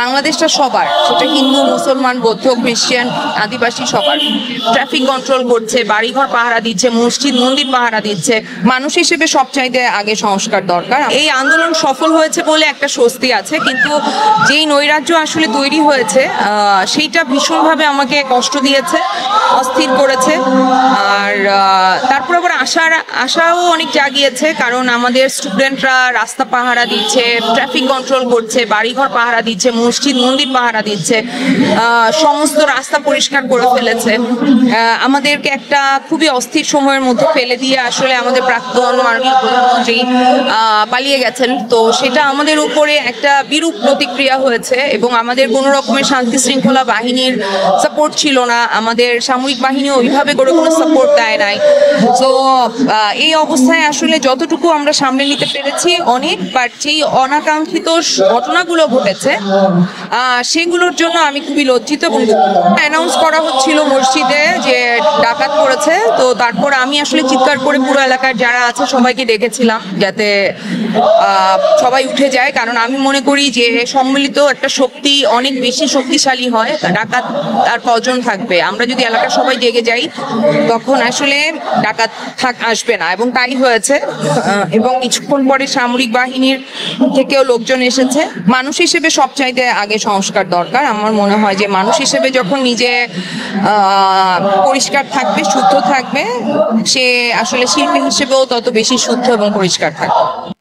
বাংলাদেশটা সবার, সেটা হিন্দু, মুসলমান, বৌদ্ধ, খ্রিস্টান, আদিবাসী সবার। ট্রাফিক কন্ট্রোল করছে, বাড়িঘর পাহারা দিচ্ছে, মসজিদ মন্দির পাহারা দিচ্ছে। মানুষ হিসেবে সবচাইতে আগে সংস্কার দরকার। এই আন্দোলন সফল হয়েছে বলে একটা স্বস্তি আছে, কিন্তু যেই নৈরাজ্য আসলে তৈরি হয়েছে সেইটা ভীষণভাবে আমাকে কষ্ট দিয়েছে, অস্থির করেছে। আর তারপর আবার আশাও অনেক জাগিয়েছে, কারণ আমাদের স্টুডেন্টরা রাস্তা পাহারা দিচ্ছে, ট্রাফিক কন্ট্রোল করছে, বাড়িঘর পাহারা দিচ্ছে, মসজিদ মন্দির পাহারা দিচ্ছে, সমস্ত রাস্তা পরিষ্কার করে ফেলেছে। আমাদেরকে একটা খুবই অস্থির সময়ের মধ্যে ফেলে দিয়ে আসলে আমাদের প্রাক্তন মাননীয় প্রধানমন্ত্রী পালিয়ে গেছেন। তো সেটা আমাদের উপরে একটা বিরূপ প্রতিক্রিয়া হয়েছে, এবং আমাদের কোনো রকমের শান্তি শৃঙ্খলা বাহিনীর সাপোর্ট ছিল না, আমাদের সামরিক বাহিনী ওইভাবে করে কোনো সাপোর্ট দেয় নাই। তো এই অবস্থায় আসলে যতটুকু আমরা সামনে নিতে পেরেছি অনেক, বাট যেই অনাকাঙ্ক্ষিত ঘটনাগুলো ঘটেছে সেগুলোর জন্য আমি খুবই লজ্জিত। এবং অ্যানাউন্স করা হচ্ছিল মসজিদে যে ডাকাত পড়েছে, তো তারপর আমি আসলে চিৎকার করে পুরো এলাকার যারা আছে সবাইকে ডেকেছিলাম যাতে সবাই উঠে যায়, কারণ আমি মনে করি যে সম্মিলিত একটা শক্তি অনেক বেশি শক্তিশালী হয়। ডাকাত আর কজন থাকবে, আমরা যদি এলাকার সবাই জেগে যাই তখন আসলে ডাকাত আসবে না, এবং তাই হয়েছে। এবং কিছুক্ষণ পরে সামরিক বাহিনীর থেকেও লোকজন এসেছে। মানুষ হিসেবে সবচাইতে আগে সংস্কার দরকার। আমার মনে হয় যে মানুষ হিসেবে যখন নিজে পরিষ্কার থাকবে, শুদ্ধ থাকবে, সে আসলে শিল্পী হিসেবেও তত বেশি শুদ্ধ এবং পরিষ্কার থাকবে।